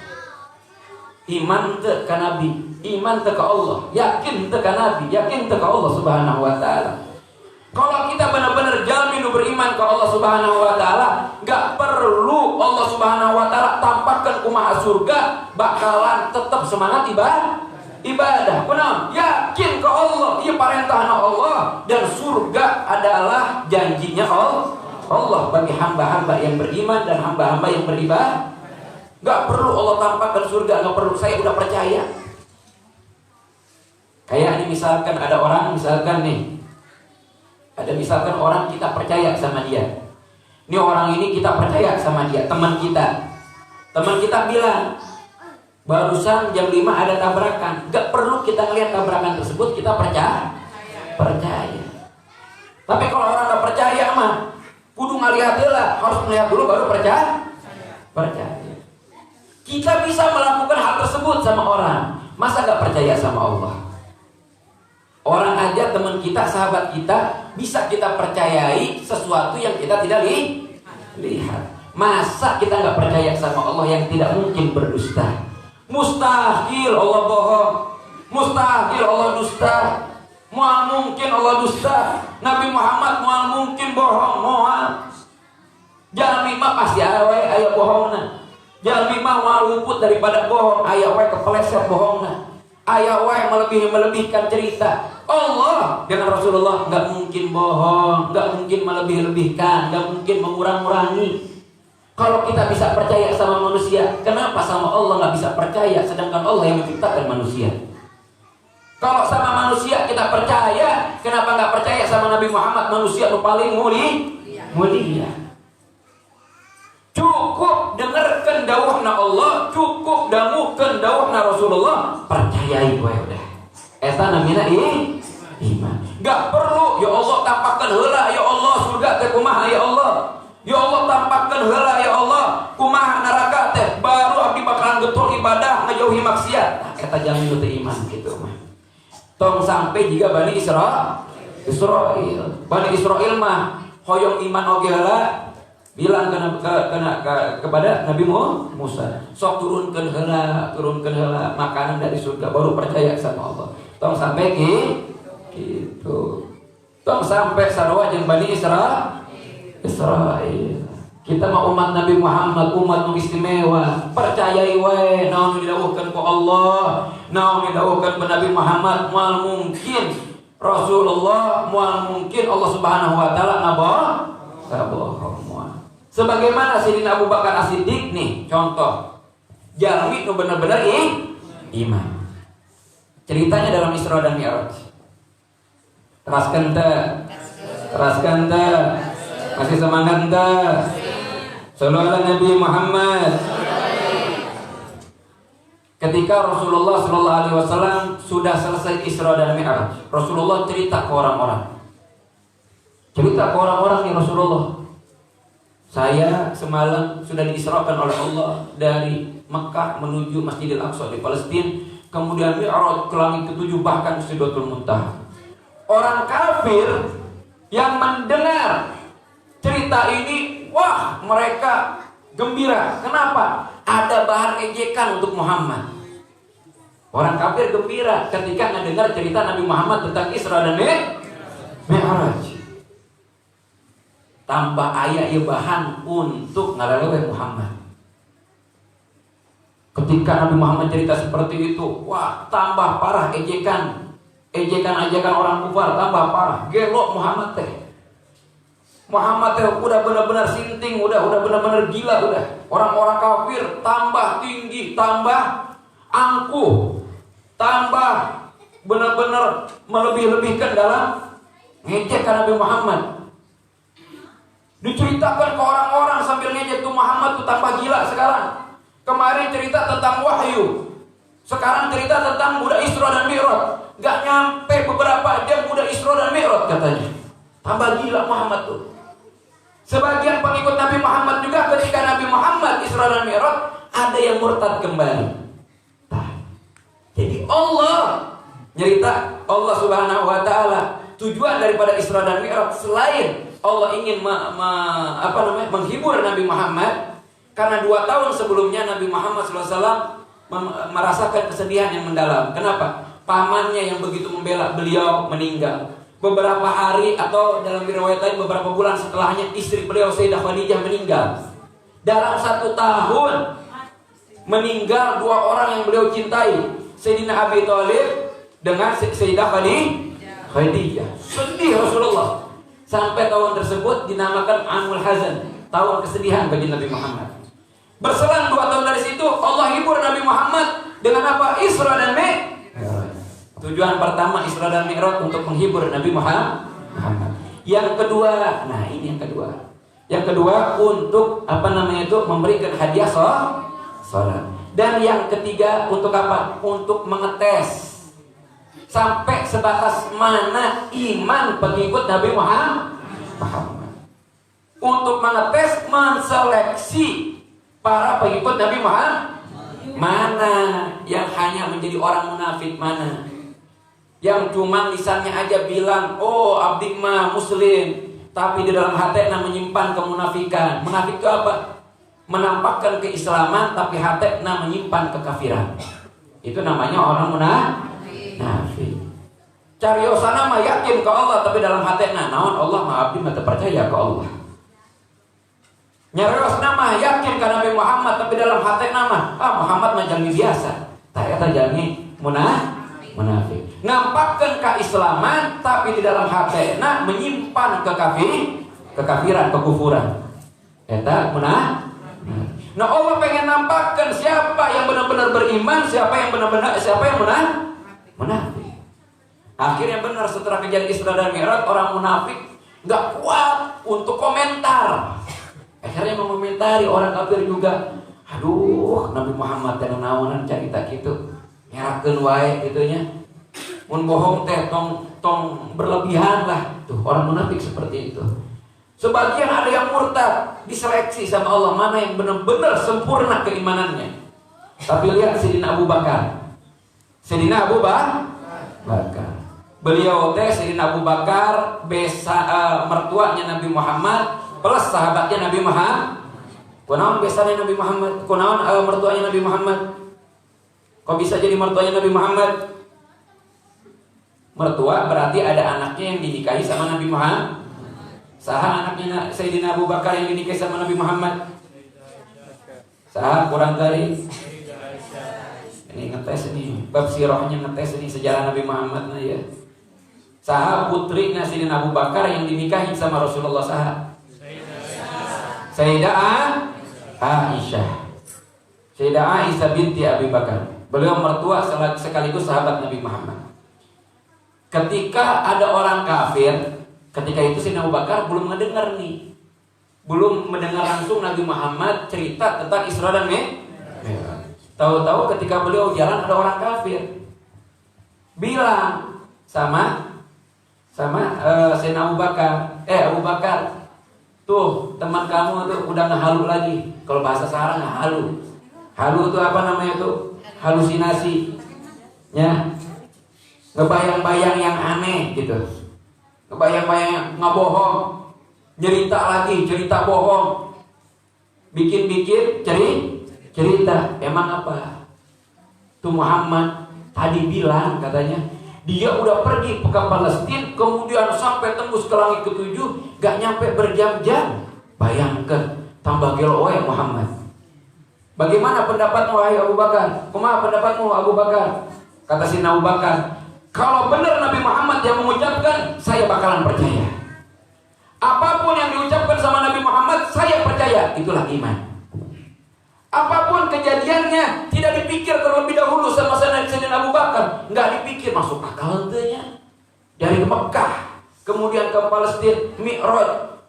iman te ka Nabi, iman te ka Allah, yakin te ka Nabi, yakin te ka Allah Subhanahu wa ta'ala. Kalau kita benar-benar jamin beriman ke Allah Subhanahu wa ta'ala, enggak perlu Allah Subhanahu wa ta'ala tampakkan kumaha surga, bakalan tetap semangat ibadah. Benar, yakin ke Allah, ia perintahnya Allah, dan surga adalah janjinya Allah bagi hamba-hamba yang beriman dan hamba-hamba yang beribadah. Gak perlu Allah tampakkan surga, gak perlu, saya udah percaya. Kayak ini misalkan ada orang, misalkan orang kita percaya sama dia. Ini orang ini kita percaya sama dia, teman kita. Teman kita bilang, barusan jam 5 ada tabrakan. Gak perlu kita ngelihat tabrakan tersebut, kita percaya. Tapi kalau orang gak percaya mah, kudu ngelihat lah, harus melihat dulu baru percaya. Kita bisa melakukan hal tersebut sama orang, masa gak percaya sama Allah? Orang aja, teman kita, sahabat kita, bisa kita percayai sesuatu yang kita tidak lihat. Masa kita gak percaya sama Allah yang tidak mungkin berdusta? Mustahil Allah bohong, mustahil Allah dusta. Mual mungkin Allah dusta. Nabi Muhammad mual mungkin bohong, mual. Jalmi mah pasti aya bohongna. Jalmi mah mual luput daripada bohong, aya wae kepeleset bohongna. Aya wae melebihkan cerita. Allah dengan Rasulullah enggak mungkin bohong, enggak mungkin melebih-lebihkan, enggak mungkin mengurang-urangi. Kalau kita bisa percaya sama manusia, kenapa sama Allah nggak bisa percaya? Sedangkan Allah yang menciptakan manusia. Kalau sama manusia kita percaya, kenapa nggak percaya sama Nabi Muhammad, manusia yang paling mulia? Cukup dengarkan dawuhna Allah, cukup dangukeun dawuhna Rasulullah, percayai gue udah. Eta namina iman. Nggak perlu, ya Allah tampakkan heula, ya Allah surga teh kumaha ya Allah. Ya Allah tampakkan heula ya Allah kumaha neraka teh, baru abdi bakalan getul ibadah ngajauhi maksiat. Eta jamin teu iman gitu mah. Tong sampai jika Bani Israil. Bani Israil mah hoyong iman oge heula, bilang kepada Nabi Musa, sok turunkeun heula makanan dari surga baru percaya sama Allah. Tong sampai gitu. Tong sampai sarua jeung Bani Israil. Kita mah umat Nabi Muhammad, umat istimewa. Percayai we naon didawuhkeun ku Allah, naon didawuhkeun ku Nabi Muhammad, moal mungkin Rasulullah, moal mungkin Allah Subhanahu wa taala ngabohong. Sebagaimana Sayyidina Abu Bakar As-Siddiq nih, contoh. Jalmi nu bener-bener iman. Ceritanya dalam Isra dan Mi'raj. Teraskan teh. Masih semangat entah? Sallallahu ala Nabi Muhammad. Ketika Rasulullah sallallahu alaihi wasallam sudah selesai Isra dan Mi'raj, Rasulullah cerita ke orang-orang. Cerita ke orang-orang nih Rasulullah. Saya semalam sudah diisrakan oleh Allah dari Mekah menuju Masjidil Aqsa di Palestina, kemudian Mi'raj ke langit ketujuh bahkan Sidratul Muntaha. Orang kafir yang mendengar cerita ini, wah mereka gembira. Kenapa? Ada bahan ejekan untuk Muhammad. Orang kafir gembira ketika mendengar cerita Nabi Muhammad tentang Isra dan Mi'raj. Tambah ayat ya bahan untuk ngalalewe Muhammad. Ketika Nabi Muhammad cerita seperti itu, wah tambah parah ejekan orang kufar, tambah parah. Gelok Muhammad teh. Muhammad teh udah benar-benar sinting, udah benar-benar gila udah. Orang-orang kafir tambah tinggi, tambah angkuh, tambah benar-benar melebih-lebihkan dalam ngejek ke Nabi Muhammad. Diceritakan ke orang-orang sambil ngejek tuh Muhammad tuh tambah gila sekarang. Kemarin cerita tentang wahyu, sekarang cerita tentang budak Isra dan Mi'raj. Gak nyampe beberapa jam udah Isra dan Mi'raj katanya. Tambah gila Muhammad tuh. Sebagian pengikut Nabi Muhammad juga ketika Nabi Muhammad Isra dan Mi'raj ada yang murtad kembali. Jadi Allah nyerita, Allah Subhanahu wa taala tujuan daripada Isra dan Mi'raj selain Allah ingin menghibur Nabi Muhammad, karena 2 tahun sebelumnya Nabi Muhammad SAW merasakan kesedihan yang mendalam. Kenapa? Pamannya yang begitu membela beliau meninggal. Beberapa hari atau dalam riwayat lain beberapa bulan setelahnya istri beliau Sayyidah Khadijah meninggal. Dalam 1 tahun meninggal 2 orang yang beliau cintai, Sayyidina Abi Thalib dengan Sayyidah Khadijah. Sedih Rasulullah. Sampai tahun tersebut dinamakan Amul Hazan, tahun kesedihan bagi Nabi Muhammad. Berselang 2 tahun dari situ Allah hibur Nabi Muhammad dengan apa? Isra dan Mi'raj. Tujuan pertama Isra dan Mi'raj untuk menghibur Nabi Muhammad. Yang kedua, nah ini yang kedua. Yang kedua untuk memberikan hadiah salat. Dan yang ketiga untuk apa? Untuk mengetes sampai sebatas mana iman pengikut Nabi Muhammad. Untuk mengetes, menseleksi para pengikut Nabi Muhammad, mana yang hanya menjadi orang munafik, mana yang cuma lisannya aja bilang oh abdi mah muslim, tapi di dalam hatinya menyimpan kemunafikan. Munafik itu apa? Menampakkan keislaman tapi hatinya menyimpan kekafiran. Itu namanya orang munafik. Cariosana mah yakin ke Allah tapi dalam hatinya naon Allah mah abdi mah percaya ke Allah. Nyariosna mah yakin ke Nabi Muhammad tapi dalam hatinya mah Muhammad mah jalmi biasa. Tah eta jalmi munafik. Nampakkan keislaman tapi di dalam hatinya menyimpan kekafiran, kekufuran. Eta munafik. Nah Allah pengen nampakkan siapa yang benar-benar beriman, siapa yang munafik. Akhirnya benar setelah kejadian Isra dan Mi'raj orang munafik nggak kuat untuk komentar. Akhirnya mengomentari orang kafir juga. Aduh, Nabi Muhammad teh naonan carita kitu. Nyerakeun wae kitunya. Mun bohong teh tong berlebihan lah. Tuh, orang munafik seperti itu. Sebagian ada yang murtad, diseleksi sama Allah mana yang benar-benar sempurna keimanannya. Tapi lihat Sayyidina Abu Bakar. Sayyidina Abu Bakar. Beliau teh Sayyidina Abu Bakar mertuanya Nabi Muhammad plus sahabatnya Nabi Muhammad. Kunaon besarnya Nabi Muhammad? Kunaon mertuanya Nabi Muhammad? Kok bisa jadi mertuanya Nabi Muhammad? Mertua berarti ada anaknya yang dinikahi sama Nabi Muhammad. Saha anaknya Sayyidina Abu Bakar yang dinikahi sama Nabi Muhammad? Saha kurang dari? Ini ngetes ini, bab sirahnya ngetes ini sejarah Nabi Muhammad nah ya. Saha putrinya Sayyidina Abu Bakar yang dinikahi sama Rasulullah saha? Sayyidah Aisyah. Sayyidah Aisyah binti Abi Bakar. Beliau mertua sekaligus sahabat Nabi Muhammad. Ketika ada orang kafir, ketika itu Sayyidina Abu Bakar belum mendengar nih. Belum mendengar langsung Nabi Muhammad cerita tentang Isra dan Mi'raj. Tahu-tahu ketika beliau jalan ada orang kafir. Bilang sama Sayyidina Abu Bakar, Abu Bakar, tuh teman kamu tuh udah ngehalu lagi. Kalau bahasa sekarang ngehalu. Halu itu apa namanya tuh? Halusinasi. Ya. Ngebayang-bayang yang aneh gitu. Ngebayang-bayang ngebohong. Cerita bohong. Bikin-bikin cerita. Emang apa? Tuh Muhammad tadi bilang katanya dia udah pergi ke Palestina, kemudian sampai tembus ke langit ke-7, gak nyampe berjam-jam. Bayangkan, tambah gelo wae Muhammad. Bagaimana pendapatmu wahai Abu Bakar? Kumaha pendapatmu Abu Bakar? Kata Sayyidina Abu Bakar, kalau benar Nabi Muhammad yang mengucapkan, saya bakalan percaya. Apapun yang diucapkan sama Nabi Muhammad, saya percaya. Itulah iman. Apapun kejadiannya, tidak dipikir terlebih dahulu sama Sayyidina Abu Bakar. nggak dipikir masuk akal tanya. Dari Mekah kemudian ke Palestina, Mi'raj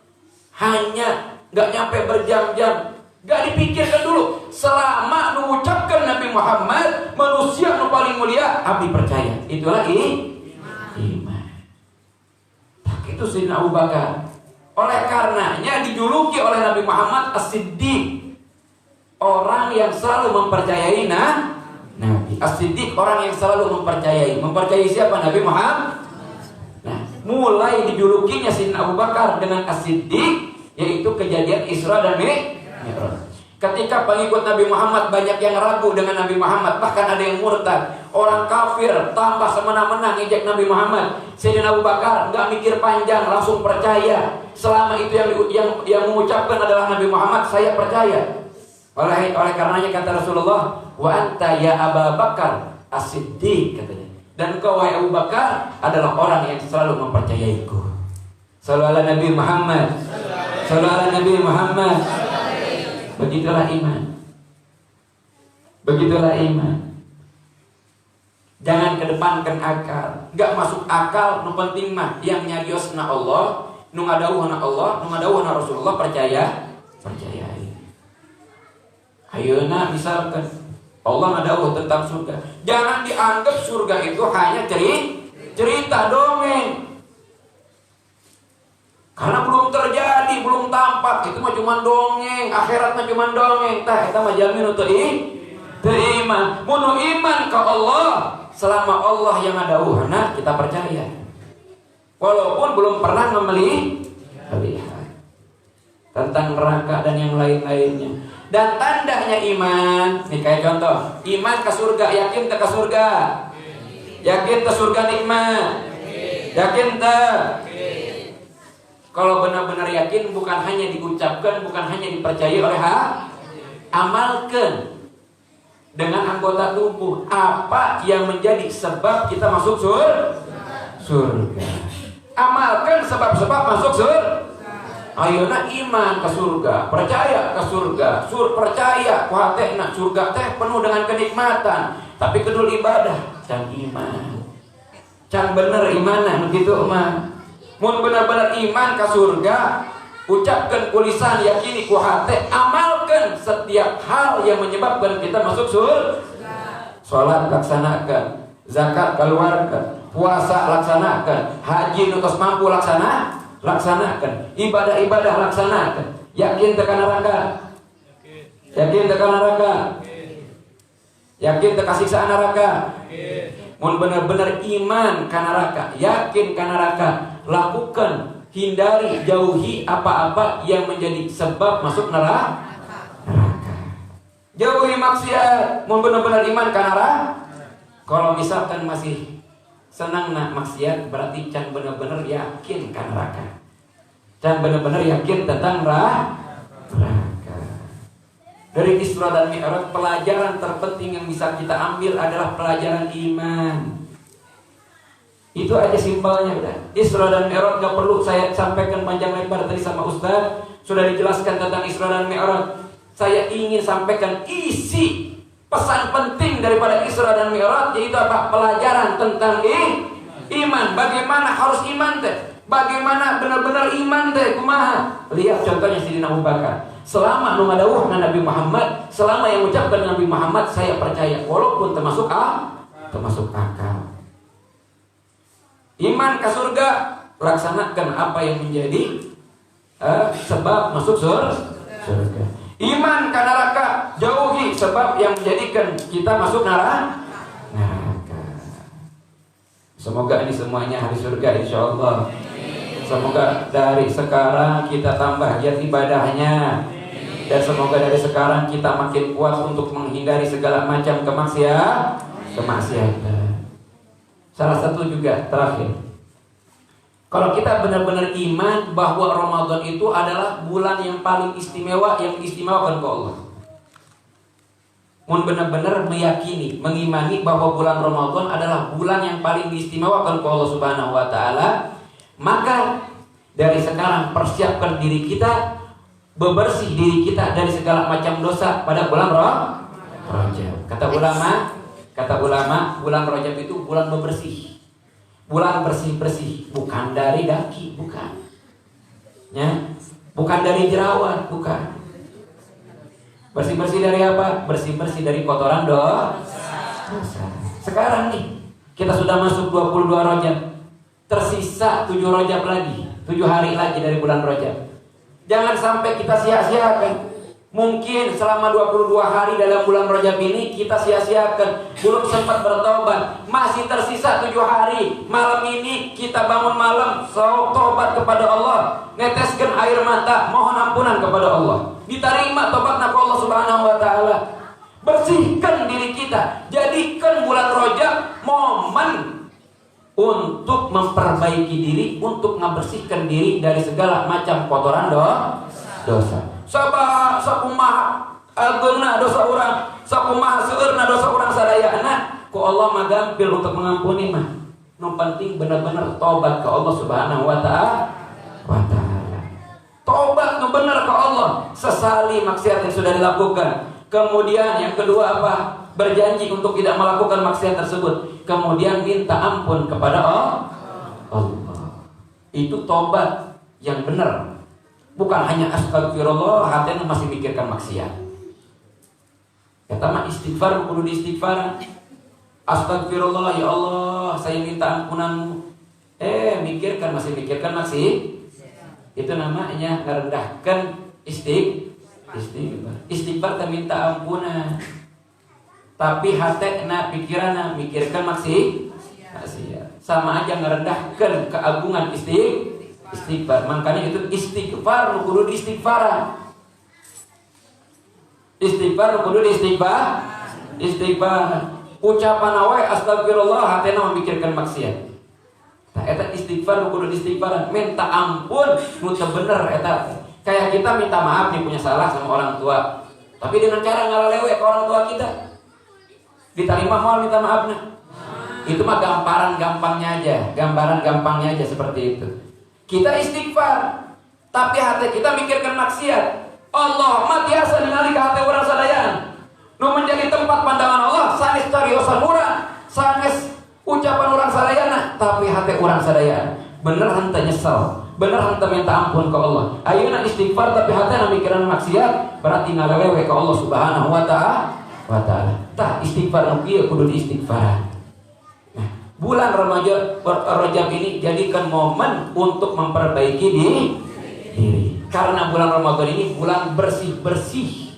hanya nggak nyampe berjam-jam. Nggak dipikirkan dulu. Selama mengucapkan Nabi Muhammad manusia yang paling mulia, abdi percaya. Itulah iman. Tak itu Sayyidina Abu Bakar. Oleh karenanya dijuluki oleh Nabi Muhammad As-Siddiq, orang yang selalu mempercayai Nabi. As-Siddiq, orang yang selalu mempercayai. Mempercayai siapa? Nabi Muhammad. Nah, mulai dijulukinya Sayyidina Abu Bakar dengan As-Siddiq, yaitu kejadian Isra dan Mi'raj. Ketika pengikut Nabi Muhammad banyak yang ragu dengan Nabi Muhammad, bahkan ada yang murtad, orang kafir tambah semena-mena ngejek Nabi Muhammad. Sayyidina Abu Bakar nggak mikir panjang, langsung percaya. Selama itu yang mengucapkan adalah Nabi Muhammad, saya percaya. Oleh karenanya kata Rasulullah, wa anta ya Abu Bakar as-Siddiq, katanya. Dan kau wahai Abu Bakar adalah orang yang selalu mempercayaiku. Sallallahu alaihi Nabi Muhammad. Sallallahu alaihi Nabi Muhammad. Begitulah iman. Begitulah iman. Jangan kedepankan akal. Gak masuk akal, nu penting mah yang nyariosna Allah, nu ngadawuhna Allah, nu ngadawuhna Rasulullah, percayai. Ayeuna misalkan Allah ngadawuh tentang surga. Jangan dianggap surga itu hanya cerita dongeng. Karena belum terjadi, belum tampak, itu mah cuma dongeng, akhirat mah cuma dongeng. Tah eta mah jamin untuk iman. Mun iman ke Allah, selama Allah yang ngadawuhna kita percaya. Walaupun belum pernah melihat tentang neraka dan yang lain-lainnya. Dan tandanya iman, nih kayak contoh, iman ke surga, yakin ke surga. Yakin ke surga nikmat. Yakin tak? Kalau benar-benar yakin, bukan hanya diucapkan, bukan hanya dipercayai oleh amalkan dengan anggota tubuh. Apa yang menjadi sebab kita masuk surga? Amalkan sebab-sebab masuk surga. Ayeuna iman ke surga, percaya ke surga, percaya kuhatena surga teh penuh dengan kenikmatan. Tapi kedul ibadah, can iman, can bener imanan gitu mah. Mun benar-benar iman ke surga, ucapkan kulisan, yakini ku hati, amalkan setiap hal yang menyebabkan kita masuk surga. Salat laksanakan, zakat keluarkan, puasa laksanakan, haji nutus mampu laksanakan, ibadah-ibadah laksanakan. Yakin tekan neraka? Yakin tekan neraka? Yakin tekan siksaan neraka? Mun benar-benar iman ka neraka, yakin ka neraka, lakukan, hindari, jauhi apa-apa yang menjadi sebab masuk neraka. Jauhi maksiat, mun benar-benar iman ka neraka. Kalau misalkan masih senang nak maksiat, berarti can benar-benar yakin ka neraka. Can benar-benar yakin tentang neraka. Dari Isra dan Mi'raj, pelajaran terpenting yang bisa kita ambil adalah pelajaran iman. Itu aja simpelnya udah. Isra dan Mi'raj gak perlu saya sampaikan panjang lebar tadi sama Ustaz. Sudah dijelaskan tentang Isra dan Mi'raj. Saya ingin sampaikan isi pesan penting daripada Isra dan Mi'raj, yaitu apa? Pelajaran tentang iman. Bagaimana harus iman teh? Bagaimana benar-benar iman teh? Kumaha? Lihat contohnya Sayyidina Abu Bakar. Selama ngadawuhna Nabi Muhammad, selama yang ucapkan Nabi Muhammad, saya percaya, walaupun termasuk akal. Iman ke surga, laksanakan apa yang menjadi sebab masuk surga. Iman ke neraka, jauhi sebab yang menjadikan kita masuk neraka. Semoga ini semuanya hari surga insyaallah. Semoga dari sekarang kita tambah giat ibadahnya. Dan semoga dari sekarang kita makin kuat untuk menghindari segala macam kemaksiatan. Salah satu juga terakhir, kalau kita benar-benar iman bahwa Ramadan itu adalah bulan yang paling istimewa, yang diistimewakan ke Allah. Mun benar-benar meyakini, mengimani bahwa bulan Ramadan adalah bulan yang paling diistimewakan ke Allah Subhanahu wa taala, maka dari sekarang persiapkan diri kita, bebersih diri kita dari segala macam dosa pada bulan Rajab. Kata ulama, Kata ulama, bulan Rajab itu bulan bebersih. Bulan bersih-bersih, bukan dari daki, bukan. Ya, bukan dari jerawat, bukan. Bersih-bersih dari apa? Bersih-bersih dari kotoran dosa. Sekarang nih, kita sudah masuk 22 Rajab. Tersisa 7 Rajab lagi, 7 hari lagi dari bulan Rajab. Jangan sampai kita sia-siakan. Mungkin selama 22 hari dalam bulan Rajab ini kita sia-siakan, belum sempat bertobat. Masih tersisa 7 hari. Malam ini kita bangun malam, tobat kepada Allah, neteskan air mata, mohon ampunan kepada Allah. Diterima tobatnya ke Allah Subhanahu wa taala. Bersihkan diri kita. Jadikan bulan Rajab momen untuk memperbaiki diri, untuk membersihkan diri dari segala macam kotoran dosa. Sakumaha ageuna dosa urang, sakumaha seueurna dosa urang sadayana, ku Allah mah gampil untuk mengampuni mah. Nu penting benar-benar tobat ke Allah Subhanahu wa taala. Tobat nu benar ke Allah, sesali maksiat yang sudah dilakukan. Kemudian yang kedua apa? Berjanji untuk tidak melakukan maksiat tersebut. Kemudian minta ampun kepada Allah. Itu tobat yang benar. Bukan hanya astagfirullah, hatinya masih mikirkan maksiat. Kata mah istighfar, kudu istighfar. Astagfirullah, ya Allah, saya minta ampunanmu. Masih mikirkan maksiat. Itu namanya merendahkan istighfar. Istighfar tak minta ampunan. Tapi hatena, pikiranna mikirkan maksiat. Sama aja merendahkan keagungan istighfar. Makanya itu istighfar kudu istighfaran. Istighfar kudu istighfar. Ucapan awe astagfirullah hatena memikirkan maksiat. Tah eta istighfar kudu istighfaran, minta ampun nu teu bener eta. Kayak kita minta maaf nih punya salah sama orang tua. Tapi dengan cara ngalalewe ke orang tua kita. Diterima mau minta maafnya. Itu mah gambaran gampangnya aja seperti itu. Kita istighfar, tapi hati kita mikirkan maksiat. Allah mah biasa ningali ka hati urang sadayana. Nu menjadi tempat pandangan Allah sanes cariosan urang, sanes ucapan urang sadayana, tapi hati urang sadayana bener henteu nyesel, bener henteu minta ampun ke Allah. Ayeuna istighfar tapi hatena mikiran maksiat, berarti ngalelewe ke Allah Subhanahu wa taala. Tah istighfar nu kieu kudu istighfar. Bulan Rajab ini jadikan momen untuk memperbaiki diri. Karena bulan Ramadan ini bulan bersih-bersih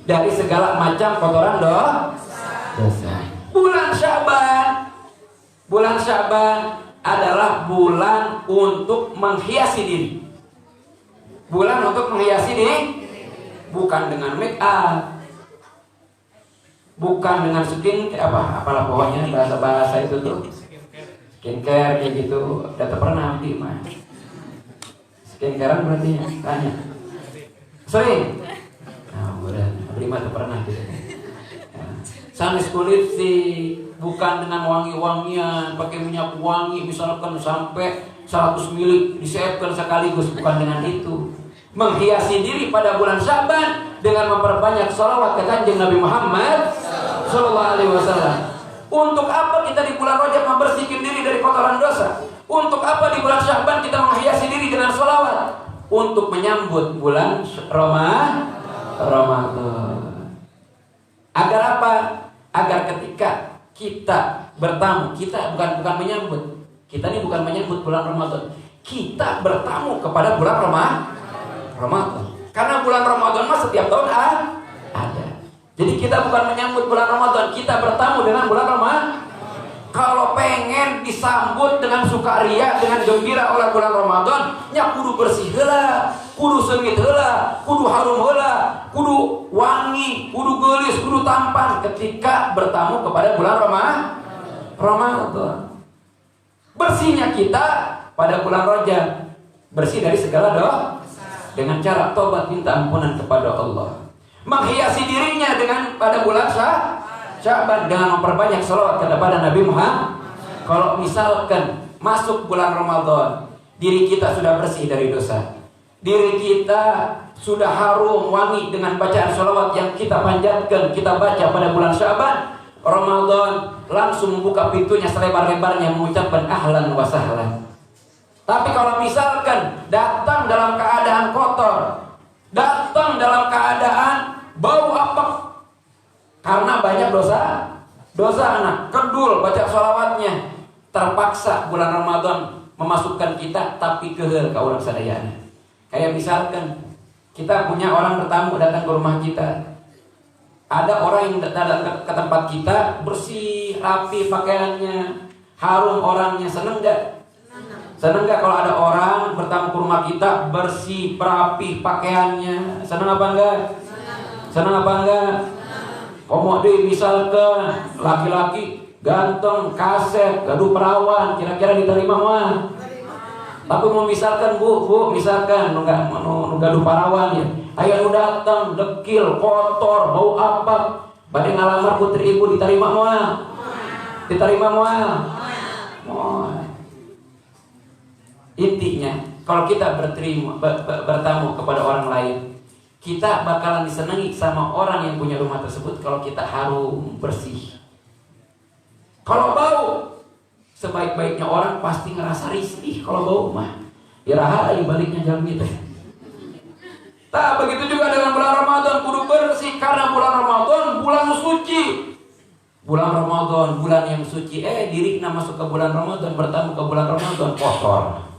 dari segala macam kotoran dosa. Bulan Syaban adalah bulan untuk menghiasi diri. Bulan untuk menghiasi diri, bukan dengan make up, bukan dengan apalah pokoknya bahasa itu tuh. Skincare kayak gitu, udah pernah abdi mah. Skincarean berarti ya, tanya. Sering. Nah, udah abdi mah pernah gitu. Sanes kulit sih bukan dengan wangi-wangian, pakai minyak wangi misalkan sampai 100 ml disiapkan sekaligus, bukan dengan itu. Menghiasi diri pada bulan Syaban dengan memperbanyak sholawat ke Kanjeng Nabi Muhammad sallallahu alaihi wasallam. Untuk apa kita di bulan Rajab membersihkan diri dari kotoran dosa? Untuk apa di bulan Syaban kita menghiasi diri dengan sholawat? Untuk menyambut bulan Ramadan. Agar apa? Agar ketika kita bertamu, kita bukan menyambut. Kita ini bukan menyambut bulan Ramadan. Kita bertamu kepada bulan Ramadan. Karena bulan Ramadan mah setiap tahun ada. Jadi kita bukan menyambut bulan Ramadan, kita bertamu dengan bulan Ramadan. Kalau pengen disambut dengan sukaria, dengan gembira oleh bulan Ramadan, nya kudu bersih heula, kudu sengit heula, kudu harum heula, kudu wangi, kudu geulis, kudu tampan ketika bertamu kepada bulan Ramadan. Bersihnya kita pada bulan Rajab, bersih dari segala dosa dengan cara tobat minta ampunan kepada Allah. Menghiasi dirinya dengan pada bulan Syaban dengan memperbanyak sholawat kepada Nabi Muhammad. Kalau misalkan masuk bulan Ramadan, diri kita sudah bersih dari dosa, diri kita sudah harum wangi dengan bacaan sholawat yang kita panjatkan, kita baca pada bulan Syaban, Ramadan langsung membuka pintunya selebar-lebarnya mengucapkan ahlan wa sahlan. Tapi kalau misalkan datang dalam keadaan kotor, datang dalam keadaan bau apek karena banyak dosa anak, kedul baca sholawatnya, terpaksa bulan Ramadan memasukkan kita tapi kehel ke orang sadayana. Kayak misalkan kita punya orang bertamu datang ke rumah kita, ada orang yang datang ke tempat kita bersih, rapi pakaiannya, harum orangnya, seneng gak? Seneng gak kalau ada orang bertamu ke rumah kita bersih, rapi pakaiannya? Seneng apa enggak? Seneng apa enggak? Komode misalkan laki-laki ganteng, kaset, gaduh perawan, kira-kira diterima mah? Tapi mau misalkan bu misalkan nggak gaduh perawan ya, ayo nu datang dekil, kotor, bau apa? Badai ngalamar putri ibu diterima mah? Diterima mah? Intinya kalau kita bertamu kepada orang lain, kita bakalan disenangi sama orang yang punya rumah tersebut kalau kita harum, bersih. Kalau bau, sebaik-baiknya orang pasti ngerasa risih kalau bau mah. Ya rahai baliknya jalan gitu. Nah, begitu juga dengan bulan Ramadan, kudu bersih karena bulan Ramadan bulan suci. Bulan Ramadan, bulan yang suci. Dirikna masuk ke bulan Ramadan, bertamu ke bulan Ramadan kotor.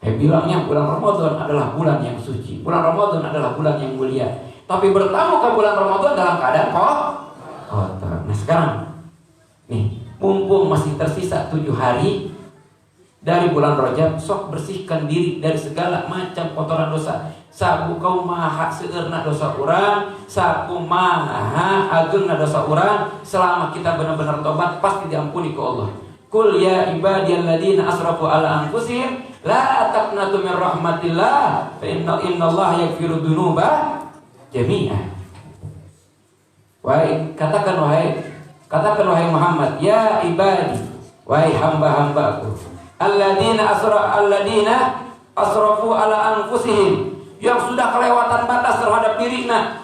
Bilangnya bulan Ramadan adalah bulan yang suci, bulan Ramadan adalah bulan yang mulia. Tapi bertamu ke bulan Ramadan dalam keadaan kotor. Nah sekarang, nih, mumpung masih tersisa 7 hari dari bulan Rajab, sok bersihkan diri dari segala macam kotoran dosa. Sabu kau maha seueurna dosa urang, saku maha ageungna dosa urang. Selama kita benar-benar tobat, pasti diampuni ke Allah. Qul ya ibadiyalladzina asrafu ala anfusihim la taqnatu min rahmatillah fa innallaha yaghfiru dzunuba jami'an. Katakan wahai Muhammad, ya ibadi, wahai hamba-hambaku, alladzina asrafu ala anfusihim, yang sudah kelewatan batas terhadap dirinya.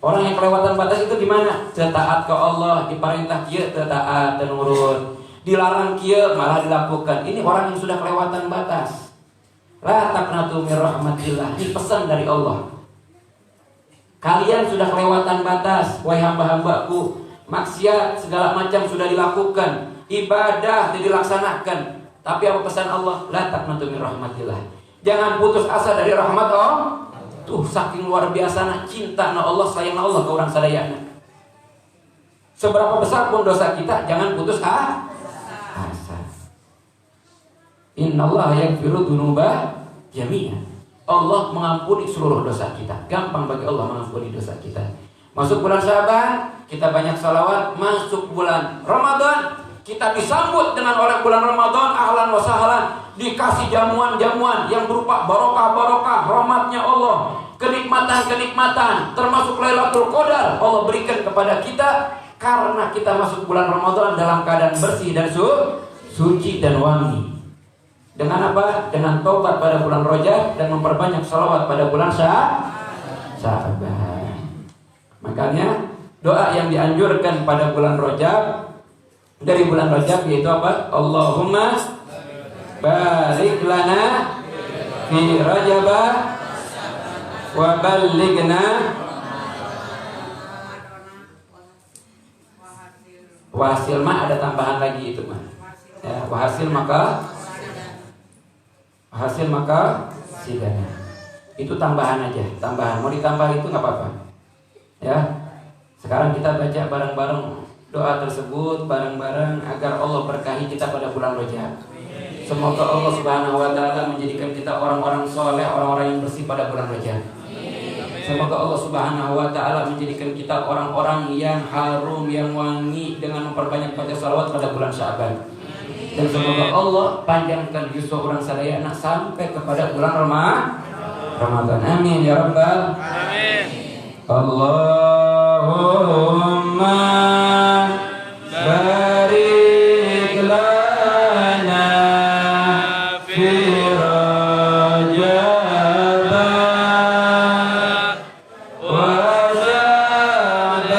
Orang yang kelewatan batas itu gimana? Taat ke Allah, diperintah kieu teu taat dan nurut, dilarang kieu malah dilakukan. Ini orang yang sudah kelewatan batas. La taqnatu min rahmatillah. Ini pesan dari Allah. Kalian sudah kelewatan batas, wahai hamba-hambaku. Maksiat segala macam sudah dilakukan, ibadah tidak dilaksanakan. Tapi apa pesan Allah? La taqnatu min rahmatillah. Jangan putus asa dari rahmat Allah. Tuh saking luar biasa cinta na Allah, sayang Allah ke orang sadayana. Seberapa besar pun dosa kita, jangan putus asa. Innallaha yaghfiru dzunuba jami'an. Allah mengampuni seluruh dosa kita. Gampang bagi Allah mengampuni dosa kita. Masuk bulan Syaban, kita banyak salawat. Masuk bulan Ramadan, kita disambut dengan oleh bulan Ramadan ahlan wa sahlan, dikasih jamuan-jamuan yang berupa barokah-barokah, rahmatnya Allah, kenikmatan-kenikmatan, termasuk Lailatul Qadar Allah berikan kepada kita karena kita masuk bulan Ramadan dalam keadaan bersih dan suci dan wangi. Dengan apa? Dengan taubat pada bulan Rajab dan memperbanyak salawat pada bulan Syaban. Makanya doa yang dianjurkan pada bulan Rajab, dari bulan Rajab, yaitu apa? Allahumma barik lana fi Rajab wa ballighna wahasil mah ada tambahan lagi itu mah. Ya, wahasil maka sidana. Itu tambahan aja, tambahan. Mau ditambah itu nggak apa-apa. Ya. Sekarang kita baca bareng-bareng doa tersebut bareng-bareng agar Allah berkahi kita pada bulan Rajab. Semoga Allah Subhanahu wa taala menjadikan kita orang-orang soleh, orang-orang yang bersih pada bulan Rajab. Semoga Allah Subhanahu wa taala menjadikan kita orang-orang yang harum, yang wangi dengan memperbanyak baca salawat pada bulan Syaban. Dan semoga Allah panjangkan yuswa orang sadayana sampai kepada bulan Ramadan. Amin ya rabbal alamin. Allahumma barik lana fi Rajab wa Syaban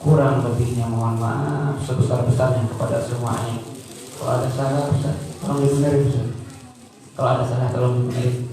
Kurang lebihnya mohon maaf sebesar-besarnya kepada semuanya. Kalau ada salah, Ustaz, tolong dibenerin, Ustaz. Kalau ada salah, tolong dibenerin.